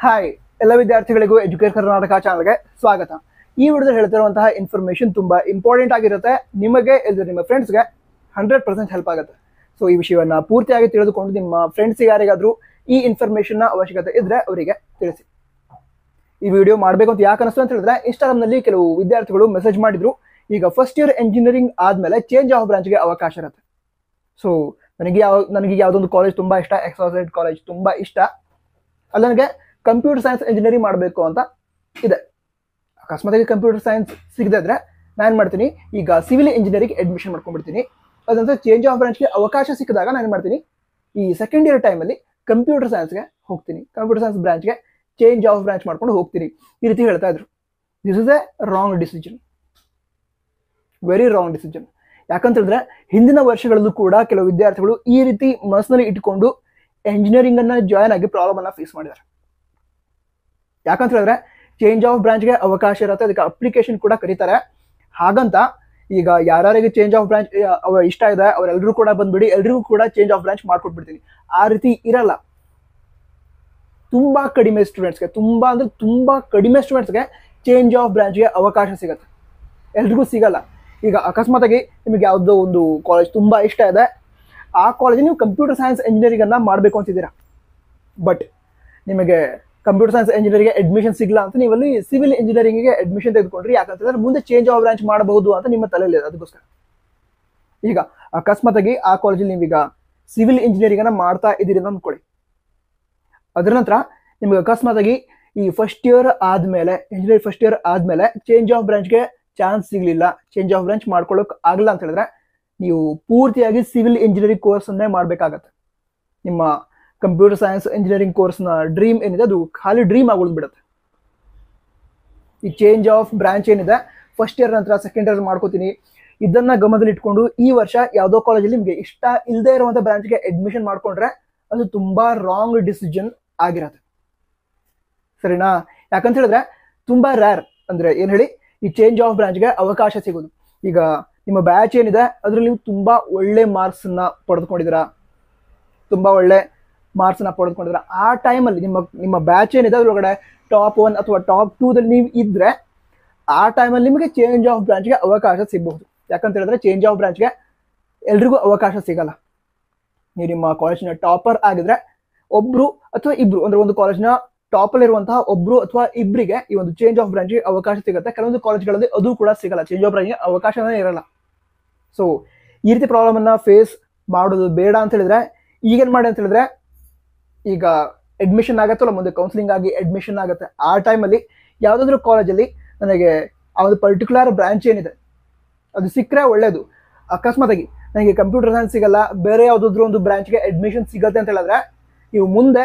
Hi ಎಲ್ಲ ವಿದ್ಯಾರ್ಥಿಗಳಿಗೂ educate Karnataka ಚಾನಲ್ಗೆ ಸ್ವಾಗತ. ಈ ವಿಡಿಯೋದಲ್ಲಿ ಹೇಳ್ತಿರುವಂತಹ ಇನ್ಫಾರ್ಮೇಶನ್ ತುಂಬಾ ಇಂಪಾರ್ಟೆಂಟ್ ಆಗಿರುತ್ತೆ. ನಿಮಗೆ ಇಲ್ಲದೆ ನಿಮ್ಮ ಫ್ರೆಂಡ್ಸ್ಗೆ 100% ಹೆಲ್ಪ್ ಆಗುತ್ತೆ. ಸೊ ಈ ವಿಷಯವನ್ನ ಪೂರ್ತಿಯಾಗಿ ತಿಳಿದುಕೊಂಡು ನಿಮ್ಮ ಫ್ರೆಂಡ್ಸ್ ಯಾರಿಗಾದ್ರೂ ಈ ಇನ್ಫಾರ್ಮೇಶನ್ ನ ಅವಶ್ಯಕತೆ ಇದ್ರೆ ಅವರಿಗೆ ತಿಳಿಸಿ. ಈ ವಿಡಿಯೋ ಮಾಡಬೇಕು ಅಂತ ಯಾಕೆ ಅನಿಸ್ತು ಅಂತ ಹೇಳಿದ್ರೆ, ಇನ್ಸ್ಟಾಗ್ರಾಮ್ ನಲ್ಲಿ ಕೆಲವು ವಿದ್ಯಾರ್ಥಿಗಳು ಮೆಸೇಜ್ ಮಾಡಿದ್ರು, ಈಗ ಫಸ್ಟ್ ಇಯರ್ ಇಂಜಿನಿಯರಿಂಗ್ ಆದ್ಮೇಲೆ ಚೇಂಜ್ ಆಫ್ ಬ್ರಾಂಚ್ಗೆ ಅವಕಾಶ ಇರುತ್ತೆ. ಸೊ ನನಗೆ ಯಾವುದೊಂದು ಕಾಲೇಜ್ ತುಂಬಾ ಇಷ್ಟ, XYZ ಕಾಲೇಜ್ ತುಂಬಾ ಇಷ್ಟ, ಅಲ್ಲಿ ನನಗೆ ಕಂಪ್ಯೂಟರ್ ಸೈನ್ಸ್ ಇಂಜಿನಿಯರಿಂಗ್ ಮಾಡಬೇಕು ಅಂತ ಇದೆ. ಅಕಸ್ಮಾತಾಗಿ ಕಂಪ್ಯೂಟರ್ ಸೈನ್ಸ್ ಸಿಗದೇ ಇದ್ರೆ ನಾನು ಏನು ಮಾಡ್ತೀನಿ, ಈಗ ಸಿವಿಲ್ ಇಂಜಿನಿಯರಿಂಗ್ ಅಡ್ಮಿಷನ್ ಮಾಡ್ಕೊಂಡ್ಬಿಡ್ತೀನಿ. ಅದಂದ್ರೆ ಚೇಂಜ್ ಆಫ್ ಬ್ರಾಂಚ್ಗೆ ಅವಕಾಶ ಸಿಕ್ಕಿದಾಗ ನಾನು ಏನು ಮಾಡ್ತೀನಿ, ಈ ಸೆಕೆಂಡ್ ಇಯರ್ ಟೈಮಲ್ಲಿ ಕಂಪ್ಯೂಟರ್ ಸೈನ್ಸ್ಗೆ ಹೋಗ್ತೀನಿ, ಕಂಪ್ಯೂಟರ್ ಸೈನ್ಸ್ ಬ್ರಾಂಚ್ಗೆ ಚೇಂಜ್ ಆಫ್ ಬ್ರಾಂಚ್ ಮಾಡ್ಕೊಂಡು ಹೋಗ್ತೀನಿ. ಈ ರೀತಿ ಹೇಳ್ತಾ ಇದ್ರು. This is a wrong decision, very wrong decision. ಯಾಕಂತ ಹೇಳಿದ್ರೆ ಹಿಂದಿನ ವರ್ಷಗಳಲ್ಲೂ ಕೂಡ ಕೆಲವು ವಿದ್ಯಾರ್ಥಿಗಳು ಈ ರೀತಿ ಮನಸ್ಸಿನಲ್ಲಿ ಇಟ್ಕೊಂಡು ಎಂಜಿನಿಯರಿಂಗ್ ಅನ್ನ ಜಾಯ್ನ್ ಆಗಿ ಪ್ರಾಬ್ಲಮ್ ಅನ್ನ ಫೇಸ್ ಮಾಡಿದ್ದಾರೆ. ಯಾಕಂತ ಹೇಳಿದ್ರೆ ಚೇಂಜ್ ಆಫ್ ಬ್ರಾಂಚ್ಗೆ ಅವಕಾಶ ಇರುತ್ತೆ, ಅದಕ್ಕೆ ಅಪ್ಲಿಕೇಶನ್ ಕೂಡ ಕರೀತಾರೆ. ಹಾಗಂತ ಈಗ ಯಾರಿಗೆ ಚೇಂಜ್ ಆಫ್ ಬ್ರಾಂಚ್ ಇಷ್ಟ ಇದೆ ಅವರೆಲ್ಲರೂ ಕೂಡ ಬಂದ್ಬಿಡಿ, ಎಲ್ರಿಗೂ ಕೂಡ ಚೇಂಜ್ ಆಫ್ ಬ್ರಾಂಚ್ ಮಾಡ್ಕೊಟ್ಬಿಡ್ತೀನಿ, ಆ ರೀತಿ ಇರಲ್ಲ. ತುಂಬಾ ಕಡಿಮೆ ಸ್ಟೂಡೆಂಟ್ಸ್ಗೆ, ತುಂಬಾ ಕಡಿಮೆ ಸ್ಟೂಡೆಂಟ್ಸ್ಗೆ ಚೇಂಜ್ ಆಫ್ ಬ್ರಾಂಚ್ಗೆ ಅವಕಾಶ ಸಿಗುತ್ತೆ, ಎಲ್ರಿಗೂ ಸಿಗಲ್ಲ. ಈಗ ಅಕಸ್ಮಾತಾಗಿ ನಿಮಗೆ ಯಾವುದೋ ಒಂದು ಕಾಲೇಜ್ ತುಂಬಾ ಇಷ್ಟ ಇದೆ, ಆ ಕಾಲೇಜ್ ನೀವು ಕಂಪ್ಯೂಟರ್ ಸೈನ್ಸ್ ಇಂಜಿನಿಯರಿಂಗ್ ಅನ್ನ ಮಾಡಬೇಕು ಅಂತಿದ್ದೀರಾ, ಬಟ್ ನಿಮಗೆ ಕಂಪ್ಯೂಟರ್ ಸೈನ್ಸ್ ಇಂಜಿನಿಯರಿಂಗ್ ಅಡ್ಮಿಷನ್ ಸಿಗಲ್ಲ ಅಂತ ನೀವಲ್ಲಿ ಸಿವಿಲ್ ಇಂಜಿನಿಯರಿಂಗ್ಗೆ ಅಡ್ಮಿಷನ್ ತೆಗೆದುಕೊಂಡ್ರಿ. ಯಾಕಂತಂದ್ರೆ ಮುಂದೆ ಚೇಂಜ್ ಆಫ್ ಬ್ರಾಂಚ್ ಮಾಡಬಹುದು ಅಂತ ನಿಮ್ಮ ತಲೆಯಲ್ಲಿ ಇದೆ. ಅದಕ್ಕೋಸ್ಕರ ಈಗ ಅಕಸ್ಮಾತಾಗಿ ಆ ಕಾಲೇಜಲ್ಲಿ ನೀವೀಗ ಸಿವಿಲ್ ಇಂಜಿನಿಯರಿಂಗ್ ಅನ್ನ ಮಾಡ್ತಾ ಇದ್ದೀರಿ ಅಂತ ಅಂದ್ಕೊಳ್ಳಿ. ಅದರ ನಂತರ ನಿಮಗೆ ಅಕಸ್ಮಾತಾಗಿ ಈ ಫಸ್ಟ್ ಇಯರ್ ಆದ್ಮೇಲೆ, ಇಂಜಿನಿಯರಿಂಗ್ ಫಸ್ಟ್ ಇಯರ್ ಆದ್ಮೇಲೆ ಚೇಂಜ್ ಆಫ್ ಬ್ರಾಂಚ್ಗೆ ಚಾನ್ಸ್ ಸಿಗ್ಲಿಲ್ಲ, ಚೇಂಜ್ ಆಫ್ ಬ್ರಾಂಚ್ ಮಾಡ್ಕೊಳ್ಳೋಕೆ ಆಗಲ್ಲ ಅಂತ ಹೇಳಿದ್ರೆ ನೀವು ಪೂರ್ತಿಯಾಗಿ ಸಿವಿಲ್ ಇಂಜಿನಿಯರಿಂಗ್ ಕೋರ್ಸ್ ಅನ್ನೇ ಮಾಡಬೇಕಾಗತ್ತೆ. ನಿಮ್ಮ ಕಂಪ್ಯೂಟರ್ ಸೈನ್ಸ್ ಇಂಜಿನಿಯರಿಂಗ್ ಕೋರ್ಸ್ನ ಡ್ರೀಮ್ ಏನಿದೆ ಅದು ಖಾಲಿ ಡ್ರೀಮ್ ಆಗೋಗ್ಬಿಡುತ್ತೆ. ಈ ಚೇಂಜ್ ಆಫ್ ಬ್ರಾಂಚ್ ಏನಿದೆ ಫಸ್ಟ್ ಇಯರ್ ನಂತರ ಸೆಕೆಂಡ್ ಇಯರ್ ಮಾಡ್ಕೋತೀನಿ, ಇದನ್ನ ಗಮನದಲ್ಲಿ ಇಟ್ಕೊಂಡು ಈ ವರ್ಷ ಯಾವುದೋ ಕಾಲೇಜಲ್ಲಿ ನಿಮಗೆ ಇಷ್ಟ ಇಲ್ಲದೆ ಇರುವಂಥ ಬ್ರಾಂಚ್ಗೆ ಅಡ್ಮಿಷನ್ ಮಾಡ್ಕೊಂಡ್ರೆ ಅದು ತುಂಬಾ ರಾಂಗ್ ಡಿಸಿಷನ್ ಆಗಿರತ್ತೆ. ಸರಿನಾ? ಯಾಕಂತ ಹೇಳಿದ್ರೆ ತುಂಬಾ ರ್ಯಾರ್ ಅಂದ್ರೆ ಏನ್ ಹೇಳಿ, ಈ ಚೇಂಜ್ ಆಫ್ ಬ್ರಾಂಚ್ಗೆ ಅವಕಾಶ ಸಿಗೋದು. ಈಗ ನಿಮ್ಮ ಬ್ಯಾಚ್ ಏನಿದೆ ಅದರಲ್ಲಿ ನೀವು ತುಂಬಾ ಒಳ್ಳೆ ಮಾರ್ಕ್ಸ್ ಅನ್ನ ಪಡೆದುಕೊಂಡಿದ್ದೀರಾ, ಆ ಟೈಮಲ್ಲಿ ನಿಮ್ಮ ಬ್ಯಾಚ್ ಏನಿದೆ ಅದ್ರೊಳಗಡೆ ಟಾಪ್ 1 ಅಥವಾ ಟಾಪ್ 2 ನೀವು ಇದ್ರೆ ಆ ಟೈಮಲ್ಲಿ ನಿಮಗೆ ಚೇಂಜ್ ಆಫ್ ಬ್ರಾಂಚ್ಗೆ ಅವಕಾಶ ಸಿಗಬಹುದು. ಯಾಕಂತ ಹೇಳಿದ್ರೆ ಚೇಂಜ್ ಆಫ್ ಬ್ರಾಂಚ್ಗೆ ಎಲ್ರಿಗೂ ಅವಕಾಶ ಸಿಗಲ್ಲ. ನೀವು ನಿಮ್ಮ ಕಾಲೇಜಿನ ಟಾಪರ್ ಆಗಿದ್ರೆ ಒಬ್ರು ಅಥವಾ ಇಬ್ರು, ಅಂದ್ರೆ ಒಂದು ಕಾಲೇಜ್ನ ಟಾಪಲ್ಲಿ ಇರುವಂತಹ ಒಬ್ರು ಅಥವಾ ಇಬ್ಬರಿಗೆ ಈ ಒಂದು ಚೇಂಜ್ ಆಫ್ ಬ್ರಾಂಚ್ಗೆ ಅವಕಾಶ ಸಿಗುತ್ತೆ. ಕೆಲವೊಂದು ಕಾಲೇಜ್ಗಳಲ್ಲಿ ಅದು ಕೂಡ ಸಿಗಲ್ಲ, ಚೇಂಜ್ ಆಫ್ ಬ್ರಾಂಚ್ಗೆ ಅವಕಾಶನೇ ಇರಲ್ಲ. ಸೊ ಈ ರೀತಿ ಪ್ರಾಬ್ಲಮ್ ಅನ್ನ ಫೇಸ್ ಮಾಡೋದು ಬೇಡ ಅಂತ ಹೇಳಿದ್ರೆ ಈಗೇನ್ ಮಾಡಿ ಅಂತ ಹೇಳಿದ್ರೆ, ಈಗ ಅಡ್ಮಿಷನ್ ಆಗತ್ತಲ್ಲ, ಮುಂದೆ ಕೌನ್ಸಿಲಿಂಗ್ ಆಗಿ ಅಡ್ಮಿಷನ್ ಆಗುತ್ತೆ, ಆ ಟೈಮಲ್ಲಿ ಯಾವುದಾದ್ರೂ ಕಾಲೇಜಲ್ಲಿ ನನಗೆ ಆ ಒಂದು ಪರ್ಟಿಕ್ಯುಲರ್ ಬ್ರಾಂಚ್ ಏನಿದೆ ಅದು ಸಿಕ್ಕರೆ ಒಳ್ಳೇದು. ಅಕಸ್ಮಾತಾಗಿ ನನಗೆ ಕಂಪ್ಯೂಟರ್ ಸೈನ್ಸ್ ಸಿಗಲ್ಲ, ಬೇರೆ ಯಾವುದಾದ್ರೂ ಒಂದು ಬ್ರಾಂಚ್ಗೆ ಅಡ್ಮಿಷನ್ ಸಿಗುತ್ತೆ ಅಂತ ಹೇಳಿದ್ರೆ ನೀವು ಮುಂದೆ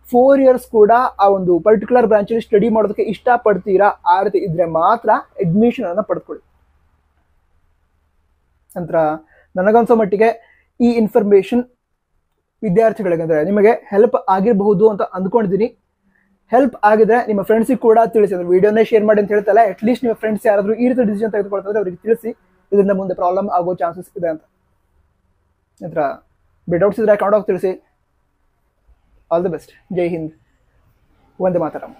4 ಇಯರ್ಸ್ ಕೂಡ ಆ ಒಂದು ಪರ್ಟಿಕ್ಯುಲರ್ ಬ್ರಾಂಚಲ್ಲಿ ಸ್ಟಡಿ ಮಾಡೋದಕ್ಕೆ ಇಷ್ಟಪಡ್ತೀರಾ, ಆ ರೀತಿ ಇದ್ರೆ ಮಾತ್ರ ಅಡ್ಮಿಷನ್ ಅನ್ನ ಪಡೆದುಕೊಳ್ಳಿ. ನಂತರ ನನಗನ್ಸೋ ಮಟ್ಟಿಗೆ ಈ ಇನ್ಫಾರ್ಮೇಶನ್ ವಿದ್ಯಾರ್ಥಿಗಳಿಗೆ ಅಂದ್ರೆ ನಿಮಗೆ ಹೆಲ್ಪ್ ಆಗಿರಬಹುದು ಅಂತ ಅಂದ್ಕೊಂಡಿದ್ದೀನಿ. ಹೆಲ್ಪ್ ಆಗಿದ್ರೆ ನಿಮ್ಮ ಫ್ರೆಂಡ್ಸಿಗೆ ಕೂಡ ತಿಳಿಸಿ, ಅಂದ್ರೆ ವಿಡಿಯೋನೇ ಶೇರ್ ಮಾಡಿ ಅಂತ ಹೇಳ್ತಲ್ಲ, ಅಟ್ಲೀಸ್ಟ್ ನಿಮ್ಮ ಫ್ರೆಂಡ್ಸ್ ಯಾರಾದರೂ ಈ ರೀತಿ ಡಿಸಿಷನ್ ತೆಗೆದುಕೊಳ್ತಾರೆ ಅವರಿಗೆ ತಿಳಿಸಿ, ಇದರಿಂದ ಮುಂದೆ ಪ್ರಾಬ್ಲಮ್ ಆಗೋ ಚಾನ್ಸಸ್ ಇದೆ ಅಂತ. ನಂತರ ಡೌಟ್ಸ್ ಇದ್ರೆ ಕಮೆಂಟ್ ಬಾಕ್ಸ್ ತಿಳಿಸಿ. All the best. ಜೈ ಹಿಂದ್, ವಂದೇ ಮಾತರಂ.